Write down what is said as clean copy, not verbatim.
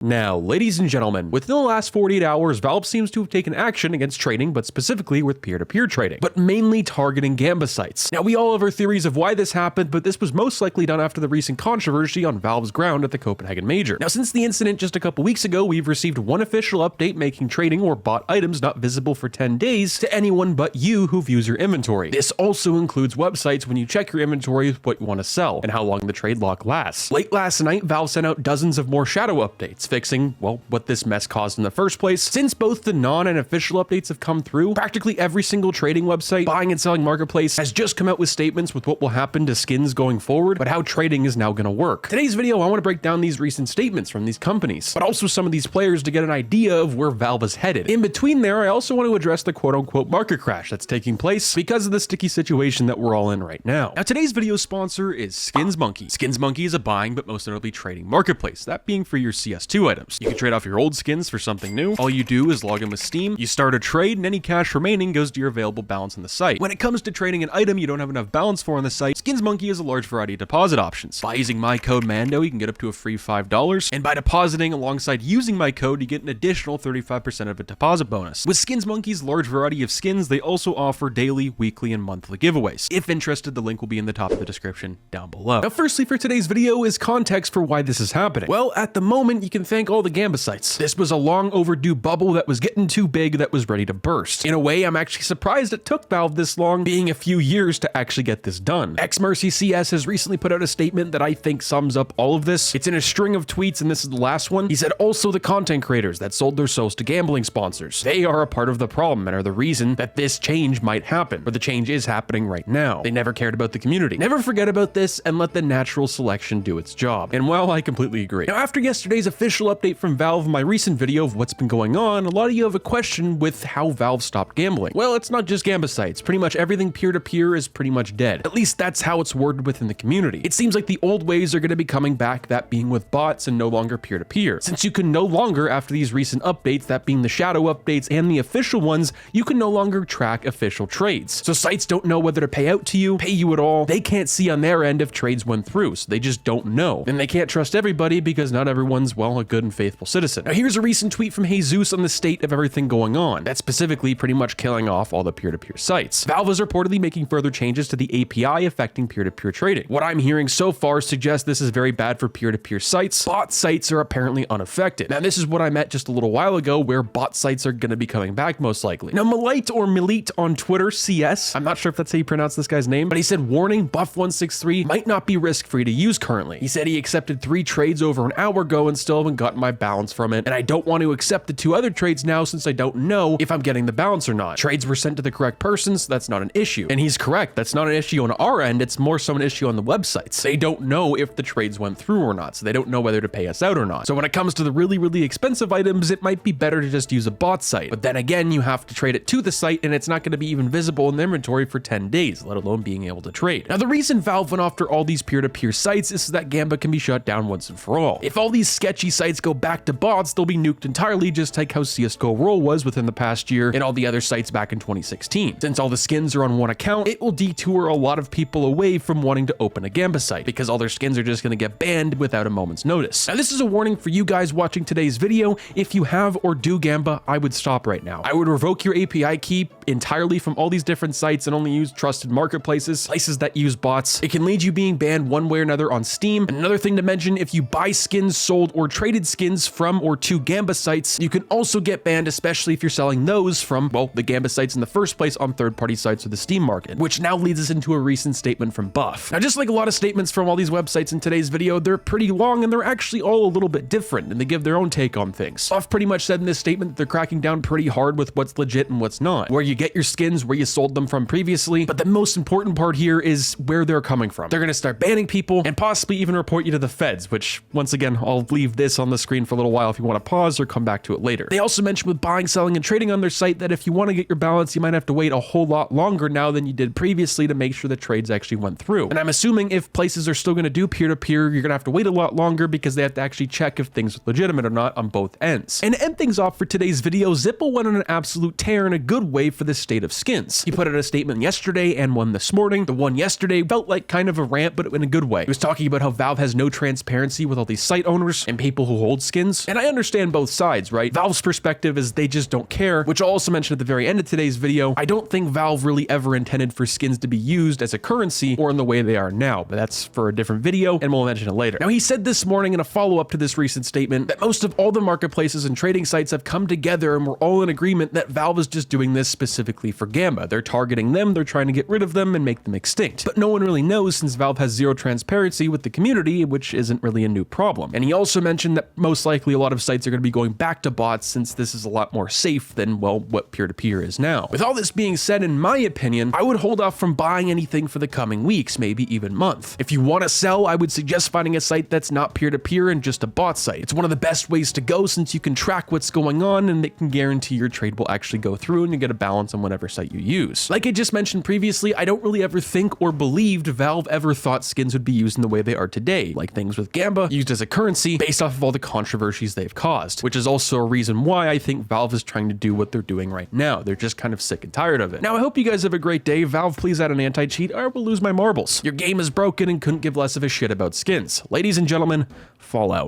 Now, ladies and gentlemen, within the last 48 hours, Valve seems to have taken action against trading, but specifically with peer-to-peer trading, but mainly targeting Gamba sites. Now, we all have our theories of why this happened, but this was most likely done after the recent controversy on Valve's ground at the Copenhagen Major. Now, since the incident just a couple weeks ago, we've received one official update making trading or bought items not visible for 10 days to anyone but you who views your inventory. This also includes websites when you check your inventory what you want to sell and how long the trade lock lasts. Late last night, Valve sent out dozens of more shadow updates, fixing, well, what this mess caused in the first place. Since both the non and official updates have come through, practically every single trading website, buying and selling marketplace has just come out with statements with what will happen to skins going forward, but how trading is now going to work. Today's video, I want to break down these recent statements from these companies, but also some of these players to get an idea of where Valve is headed. In between there, I also want to address the quote-unquote market crash that's taking place because of the sticky situation that we're all in right now. Now, today's video sponsor is SkinsMonkey. SkinsMonkey is a buying, but most notably trading marketplace, that being for your CS2 items. You can trade off your old skins for something new. All you do is log in with Steam, you start a trade, and any cash remaining goes to your available balance on the site. When it comes to trading an item you don't have enough balance for on the site, SkinsMonkey has a large variety of deposit options. By using my code MANDO, you can get up to a free $5, and by depositing alongside using my code, you get an additional 35% of a deposit bonus. With SkinsMonkey's large variety of skins, they also offer daily, weekly, and monthly giveaways. If interested, the link will be in the top of the description down below. Now, firstly, for today's video is context for why this is happening. Well, at the moment, you can thank all the Gamba sites. This was a long overdue bubble that was getting too big that was ready to burst. In a way, I'm actually surprised it took Valve this long, being a few years to actually get this done. XMercyCS has recently put out a statement that I think sums up all of this. It's in a string of tweets, and this is the last one. He said, also the content creators that sold their souls to gambling sponsors. They are a part of the problem and are the reason that this change might happen, or the change is happening right now. They never cared about the community. Never forget about this and let the natural selection do its job. And well, I completely agree. Now, after yesterday's official update from Valve, my recent video of what's been going on, a lot of you have a question with how Valve stopped gambling. Well, it's not just Gamba sites. Pretty much everything peer-to-peer is pretty much dead. At least that's how it's worded within the community. It seems like the old ways are going to be coming back, that being with bots and no longer peer-to-peer. Since you can no longer, after these recent updates, that being the shadow updates and the official ones, you can no longer track official trades. So sites don't know whether to pay out to you, pay you at all. They can't see on their end if trades went through, so they just don't know. And they can't trust everybody because not everyone's, well, a good and faithful citizen. Now, here's a recent tweet from Jesus on the state of everything going on. That's specifically pretty much killing off all the peer-to-peer sites. Valve is reportedly making further changes to the API affecting peer-to-peer trading. What I'm hearing so far suggests this is very bad for peer-to-peer sites. Bot sites are apparently unaffected. Now, this is what I meant just a little while ago, where bot sites are going to be coming back most likely. Now, Malite or Milite on Twitter, CS, I'm not sure if that's how you pronounce this guy's name, but he said, warning, Buff163 might not be risk-free to use currently. He said he accepted 3 trades over an hour ago and still haven't gotten my balance from it, and I don't want to accept the 2 other trades now since I don't know if I'm getting the balance or not. Trades were sent to the correct person, so that's not an issue. And he's correct, that's not an issue on our end, it's more so an issue on the websites. They don't know if the trades went through or not, so they don't know whether to pay us out or not. So when it comes to the really, really expensive items, it might be better to just use a bot site. But then again, you have to trade it to the site, and it's not going to be even visible in the inventory for 10 days, let alone being able to trade. Now, the reason Valve went after all these peer-to-peer sites is so that Gamba can be shut down once and for all. If all these sketchy sites go back to bots, they'll be nuked entirely, just like how CSGO Roll was within the past year and all the other sites back in 2016. Since all the skins are on one account, it will detour a lot of people away from wanting to open a Gamba site because all their skins are just going to get banned without a moment's notice. Now, this is a warning for you guys watching today's video. If you have or do Gamba, I would stop right now. I would revoke your API key entirely from all these different sites and only use trusted marketplaces, places that use bots. It can lead you being banned one way or another on Steam. And another thing to mention, if you buy skins, sold, or traded skins from or to Gamba sites, you can also get banned, especially if you're selling those from, well, the Gamba sites in the first place on third-party sites or the Steam market, which now leads us into a recent statement from Buff. Now, just like a lot of statements from all these websites in today's video, they're pretty long and they're actually all a little bit different, and they give their own take on things. Buff pretty much said in this statement that they're cracking down pretty hard with what's legit and what's not, where you get your skins, where you sold them from previously, but the most important part here is where they're coming from. They're going to start banning people and possibly even report you to the feds, which, once again, I'll leave this on the screen for a little while if you want to pause or come back to it later. They also mentioned with buying, selling, and trading on their site that if you want to get your balance, you might have to wait a whole lot longer now than you did previously to make sure the trades actually went through. And I'm assuming if places are still going to do peer-to-peer, you're going to have to wait a lot longer because they have to actually check if things are legitimate or not on both ends. And to end things off for today's video, Zippo went on an absolute tear in a good way for this state of skins. He put out a statement yesterday and one this morning. The one yesterday felt like kind of a rant, but in a good way. He was talking about how Valve has no transparency with all these site owners and people who hold skins. And I understand both sides, right? Valve's perspective is they just don't care, which I'll also mention at the very end of today's video. I don't think Valve really ever intended for skins to be used as a currency or in the way they are now, but that's for a different video and we'll mention it later. Now, he said this morning in a follow-up to this recent statement that most of all the marketplaces and trading sites have come together and we're all in agreement that Valve is just doing this specifically for Gamba. They're targeting them, they're trying to get rid of them and make them extinct. But no one really knows since Valve has zero transparency with the community, which isn't really a new problem. And he also mentioned that most likely a lot of sites are going to be going back to bots since this is a lot more safe than, well, what peer-to-peer is now. With all this being said, in my opinion, I would hold off from buying anything for the coming weeks, maybe even month. If you want to sell, I would suggest finding a site that's not peer-to-peer and just a bot site. It's one of the best ways to go since you can track what's going on and it can guarantee your trade will actually go through and you get a balance on whatever site you use. Like I just mentioned previously, I don't really ever think or believed Valve ever thought skins would be used in the way they are today, like things with Gamba used as a currency based off of all the controversies they've caused, which is also a reason why I think Valve is trying to do what they're doing right now. They're just kind of sick and tired of it. Now, I hope you guys have a great day. Valve, please add an anti-cheat or I will lose my marbles. Your game is broken and couldn't give less of a shit about skins. Ladies and gentlemen, Fallout.